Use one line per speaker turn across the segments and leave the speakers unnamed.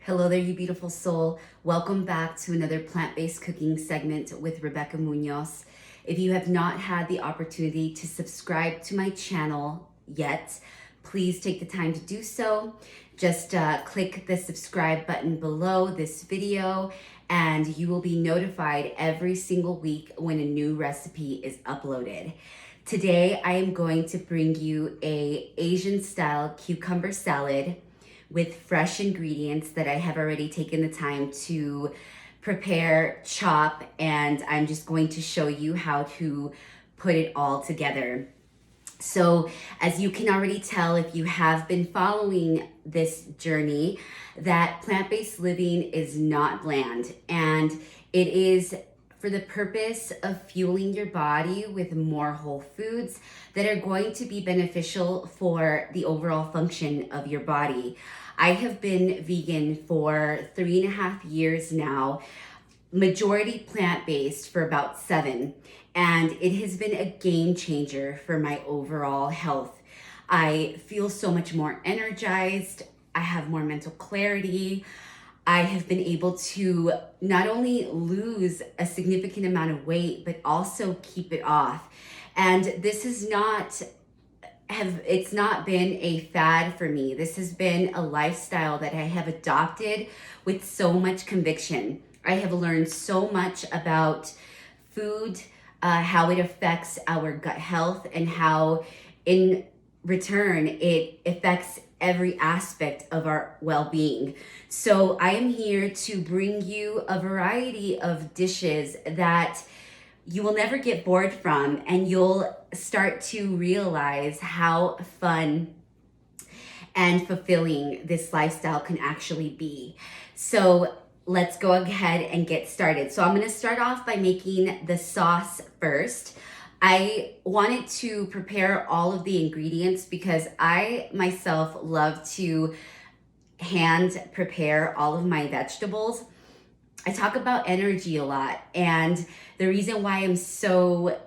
Hello there, you beautiful soul. Welcome back to another plant-based cooking segment with Rebecca Munoz. If you have not had the opportunity to subscribe to my channel yet, please take the time to do so. Just click the subscribe button below this video and you will be notified every single week when a new recipe is uploaded. Today, I am going to bring you an Asian-style cucumber salad with fresh ingredients that I have already taken the time to prepare, chop, and I'm just going to show you how to put it all together. So as you can already tell, if you have been following this journey, that plant-based living is not bland, and it is for the purpose of fueling your body with more whole foods that are going to be beneficial for the overall function of your body. I have been vegan for 3.5 years now, majority plant-based for about 7, and it has been a game changer for my overall health. I feel so much more energized. I have more mental clarity. I have been able to not only lose a significant amount of weight, but also keep it off. And this is it's not been a fad for me. This has been a lifestyle that I have adopted with so much conviction. I have learned so much about food, how it affects our gut health, and how in return it affects every aspect of our well-being. So I am here to bring you a variety of dishes that you will never get bored from, and you'll start to realize how fun and fulfilling this lifestyle can actually be. So let's go ahead and get started. So I'm gonna start off by making the sauce first. I wanted to prepare all of the ingredients because I myself love to hand prepare all of my vegetables. I talk about energy a lot, and the reason why I'm so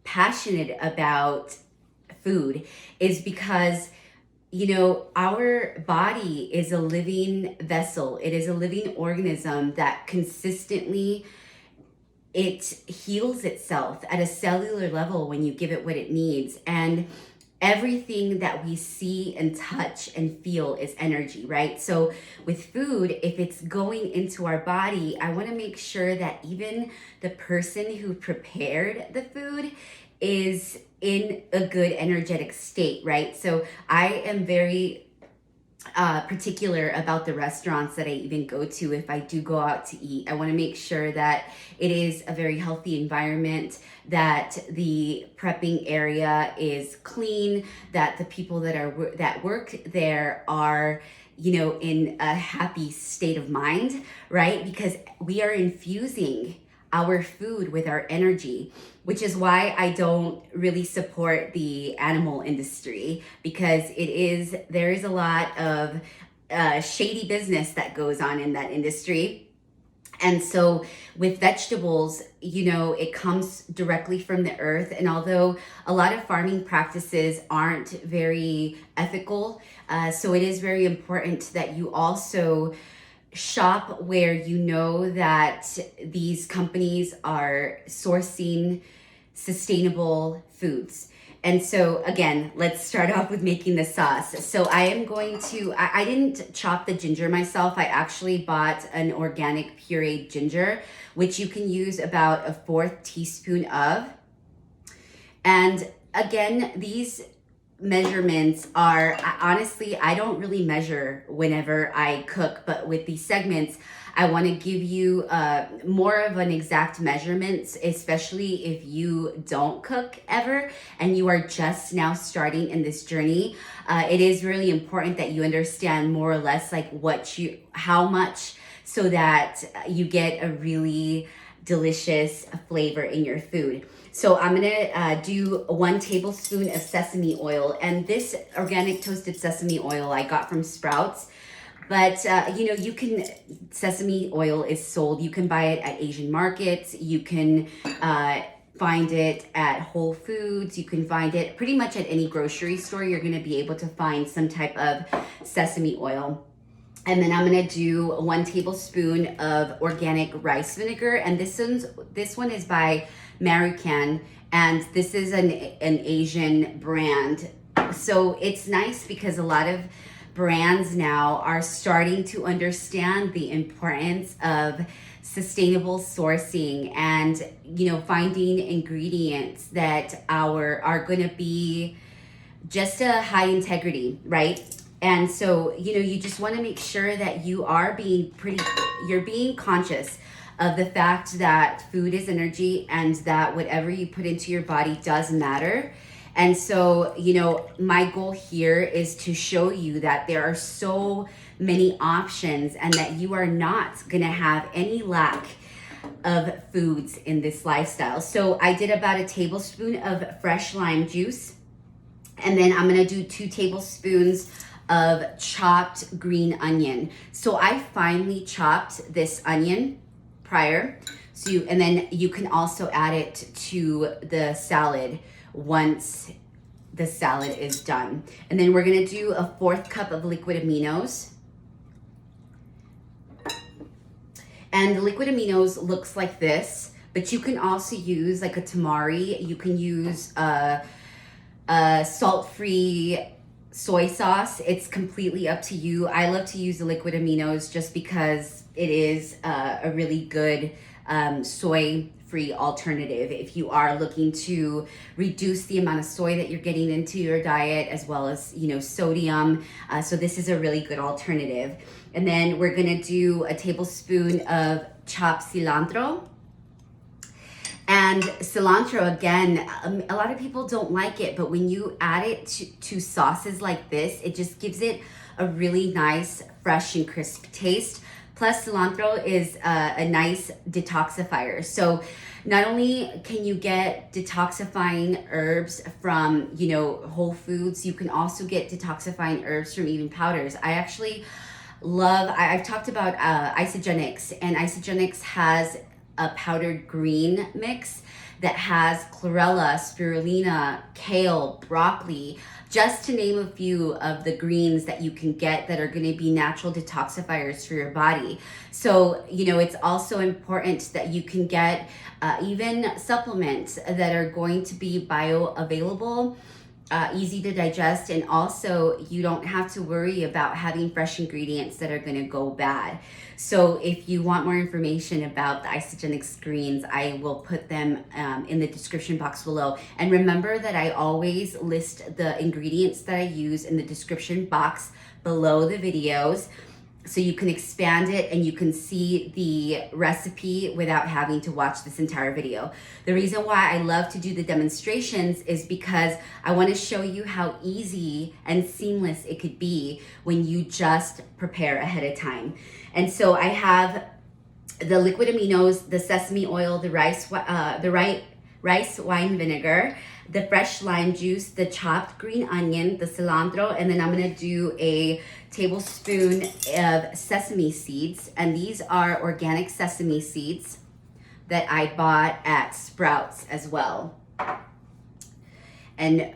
passionate about food is because, you know, our body is a living vessel. It is a living organism that consistently it heals itself at a cellular level when you give it what it needs. And everything that we see and touch and feel is energy, right? So with food, if it's going into our body, I want to make sure that even the person who prepared the food is in a good energetic state, right? So I am very particular about the restaurants that I even go to. If I do go out to eat, I want to make sure that it is a very healthy environment, that the prepping area is clean, that the people that work there are, you know, in a happy state of mind, right? Because we are infusing our food with our energy, which is why I don't really support the animal industry, because there is a lot of shady business that goes on in that industry. And so with vegetables, you know, it comes directly from the earth. And although a lot of farming practices aren't very ethical, so it is very important that you also shop where you know that these companies are sourcing sustainable foods. And so again, let's start off with making the sauce. So I am going to, I didn't chop the ginger myself. I actually bought an organic pureed ginger, which you can use about 1/4 teaspoon of. And again, these measurements are, honestly, I don't really measure whenever I cook, but with these segments, I want to give you more of an exact measurements, especially if you don't cook ever and you are just now starting in this journey. It is really important that you understand more or less like how much, so that you get a really delicious flavor in your food. So I'm gonna do 1 tablespoon of sesame oil, and this organic toasted sesame oil I got from Sprouts. But you know, sesame oil is sold. You can buy it at Asian markets. You can find it at Whole Foods. You can find it pretty much at any grocery store. You're gonna be able to find some type of sesame oil. And then I'm gonna do 1 tablespoon of organic rice vinegar. And this one is by Marucan, and this is an Asian brand. So it's nice because a lot of brands now are starting to understand the importance of sustainable sourcing and, you know, finding ingredients that are going to be just a high integrity, right? And so, you know, you just want to make sure that you're being conscious of the fact that food is energy and that whatever you put into your body does matter. And so, you know, my goal here is to show you that there are so many options and that you are not gonna have any lack of foods in this lifestyle. So I did about a tablespoon of fresh lime juice. And then I'm gonna do 2 tablespoons of chopped green onion. So I finely chopped this onion prior. And then you can also add it to the salad once the salad is done. And then we're gonna do a 1/4 cup of liquid aminos. And the liquid aminos looks like this, but you can also use like a tamari. You can use a salt-free soy sauce. It's completely up to you. I love to use the liquid aminos just because it is a really good soy-free alternative if you are looking to reduce the amount of soy that you're getting into your diet, as well as, you know, sodium. So this is a really good alternative. And then we're gonna do a tablespoon of chopped cilantro. And cilantro, again, a lot of people don't like it, but when you add it to sauces like this, it just gives it a really nice, fresh and crisp taste. Plus, cilantro is a nice detoxifier. So not only can you get detoxifying herbs from, you know, whole foods, you can also get detoxifying herbs from even powders. I actually I've talked about isogenics, and isogenics has a powdered green mix that has chlorella, spirulina, kale, broccoli, just to name a few of the greens that you can get that are going to be natural detoxifiers for your body. So, you know, it's also important that you can get even supplements that are going to be bioavailable, easy to digest, and also you don't have to worry about having fresh ingredients that are going to go bad. So if you want more information about the isogenic greens, I will put them in the description box below. And remember that I always list the ingredients that I use in the description box below the videos, so you can expand it and you can see the recipe without having to watch this entire video. The reason why I love to do the demonstrations is because I want to show you how easy and seamless it could be when you just prepare ahead of time. And so I have the liquid aminos, the sesame oil, the rice wine vinegar, the fresh lime juice, the chopped green onion, the cilantro, and then I'm gonna do a tablespoon of sesame seeds. And these are organic sesame seeds that I bought at Sprouts as well. And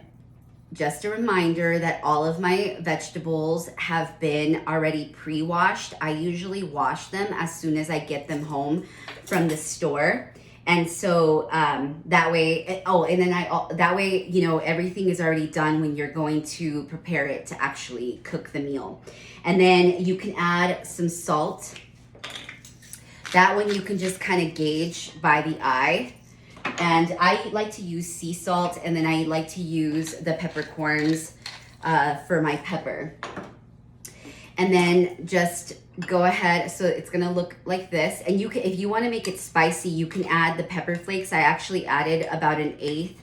just a reminder that all of my vegetables have been already pre-washed. I usually wash them as soon as I get them home from the store. And so that way, that way, you know, everything is already done when you're going to prepare it to actually cook the meal. And then you can add some salt. That one you can just kind of gauge by the eye. And I like to use sea salt, and then I like to use the peppercorns for my pepper. And then just go ahead, so it's gonna look like this. And you can, if you wanna make it spicy, you can add the pepper flakes. I actually added about 1/8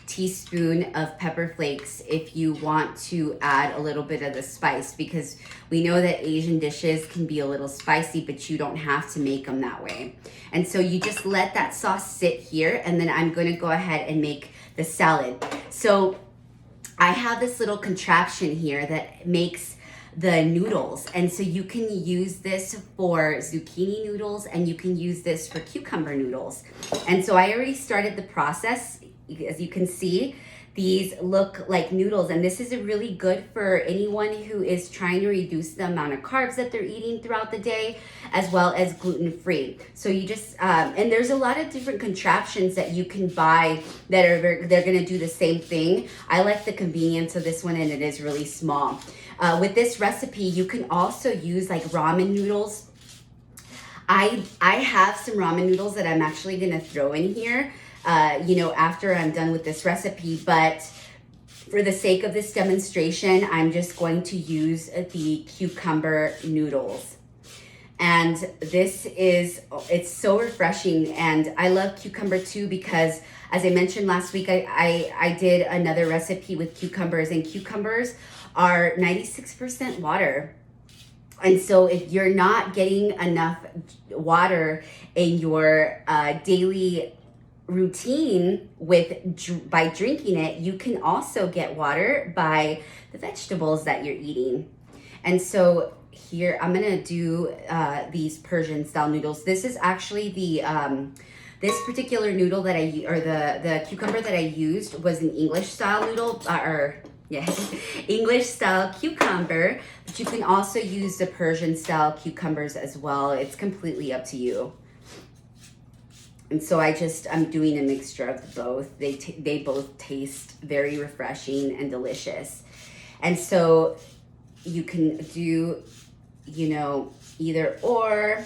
teaspoon of pepper flakes if you want to add a little bit of the spice, because we know that Asian dishes can be a little spicy, but you don't have to make them that way. And so you just let that sauce sit here, and then I'm gonna go ahead and make the salad. So I have this little contraption here that makes the noodles, and so you can use this for zucchini noodles and you can use this for cucumber noodles. And so I already started the process. As you can see, These look like noodles, and this is really good for anyone who is trying to reduce the amount of carbs that they're eating throughout the day, as well as gluten-free. So you just, and there's a lot of different contraptions that you can buy that are, they're gonna do the same thing. I like the convenience of this one, and it is really small. With this recipe, you can also use like ramen noodles. I have some ramen noodles that I'm actually gonna throw in here, after I'm done with this recipe, but for the sake of this demonstration, I'm just going to use the cucumber noodles. And it's so refreshing, and I love cucumber too because, as I mentioned last week, I did another recipe with cucumbers, and cucumbers are 96% water. And so if you're not getting enough water in your daily routine by drinking it, you can also get water by the vegetables that you're eating. And so here I'm gonna do these Persian style noodles. This is actually this particular noodle that the cucumber that I used was an English style noodle, English style cucumber, but you can also use the Persian style cucumbers as well. It's completely up to you. And so I'm doing a mixture of both. They both taste very refreshing and delicious. And so you can do, either or.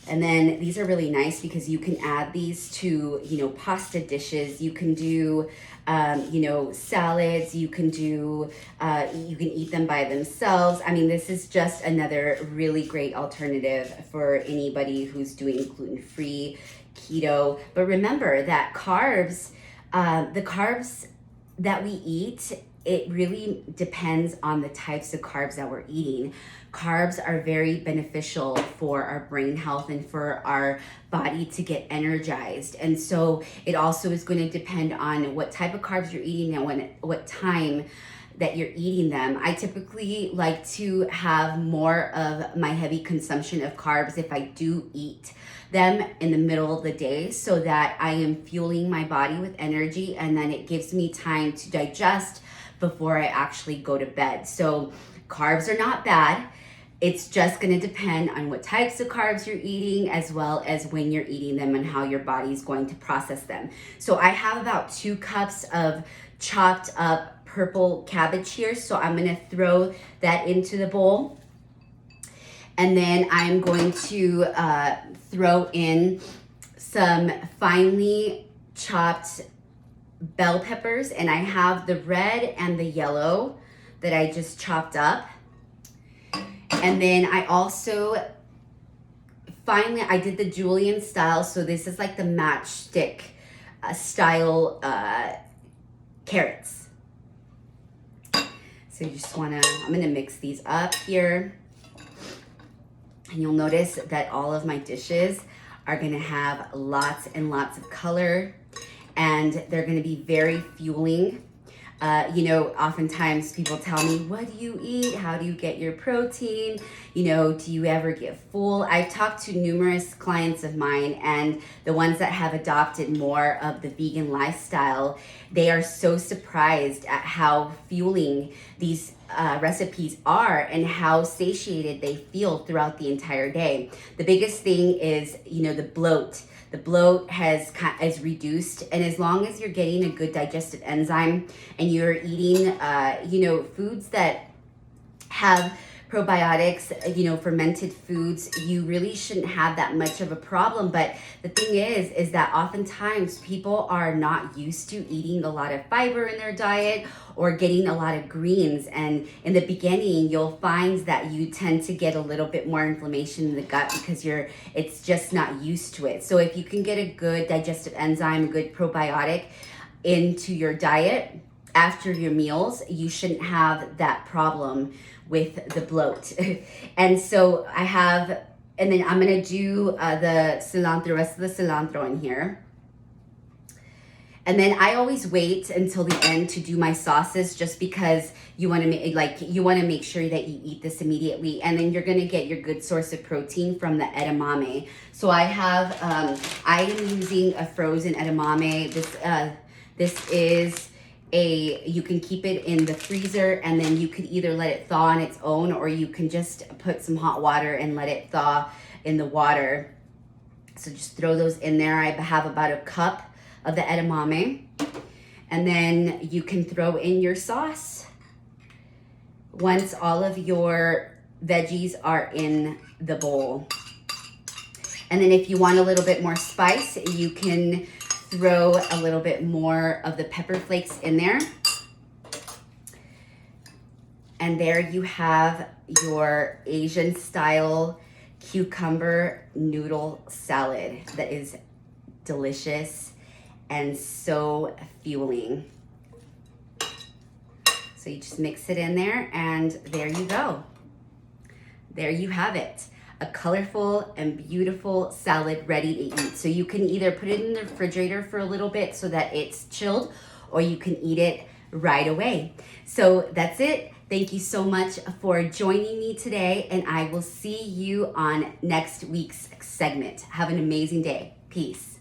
And then these are really nice because you can add these to, pasta dishes. You can do, salads. You can eat them by themselves. I mean, this is just another really great alternative for anybody who's doing gluten-free, keto. But remember that the carbs that we eat, it really depends on the types of carbs that we're eating. Carbs are very beneficial for our brain health and for our body to get energized. And so it also is going to depend on what type of carbs you're eating and what time that you're eating them. I typically like to have more of my heavy consumption of carbs if I do eat them in the middle of the day, so that I am fueling my body with energy, and then it gives me time to digest before I actually go to bed. So carbs are not bad. It's just going to depend on what types of carbs you're eating, as well as when you're eating them and how your body's going to process them. So I have about 2 cups of chopped up purple cabbage here. So I'm going to throw that into the bowl. And then I'm going to throw in some finely chopped bell peppers. And I have the red and the yellow that I just chopped up. And then I also, finally, I did the julienne style. So this is like the matchstick style carrots. So you just I'm gonna mix these up here. And you'll notice that all of my dishes are gonna have lots and lots of color, and they're gonna be very fueling. Oftentimes people tell me, what do you eat? How do you get your protein? Do you ever get full? I've talked to numerous clients of mine, and the ones that have adopted more of the vegan lifestyle, they are so surprised at how fueling these recipes are and how satiated they feel throughout the entire day. The biggest thing is, the bloat. The bloat is reduced, and as long as you're getting a good digestive enzyme and you're eating, foods that have probiotics, fermented foods, you really shouldn't have that much of a problem. But the thing is that oftentimes people are not used to eating a lot of fiber in their diet or getting a lot of greens. And in the beginning, you'll find that you tend to get a little bit more inflammation in the gut because it's just not used to it. So if you can get a good digestive enzyme, a good probiotic into your diet after your meals, you shouldn't have that problem with the bloat. And so and then I'm gonna do the rest of the cilantro in here. And then I always wait until the end to do my sauces, just because you wanna make sure that you eat this immediately. And then you're gonna get your good source of protein from the edamame. So I am using a frozen edamame. This is you can keep it in the freezer, and then you could either let it thaw on its own, or you can just put some hot water and let it thaw in the water. So just throw those in there. I have about a cup of the edamame. And then you can throw in your sauce once all of your veggies are in the bowl. And then if you want a little bit more spice, you can throw a little bit more of the pepper flakes in there. And there you have your Asian style cucumber noodle salad that is delicious and so fueling. So you just mix it in there, and there you go. There you have it. A colorful and beautiful salad ready to eat. So you can either put it in the refrigerator for a little bit so that it's chilled, or you can eat it right away. So that's it. Thank you so much for joining me today, and I will see you on next week's segment. Have an amazing day. Peace.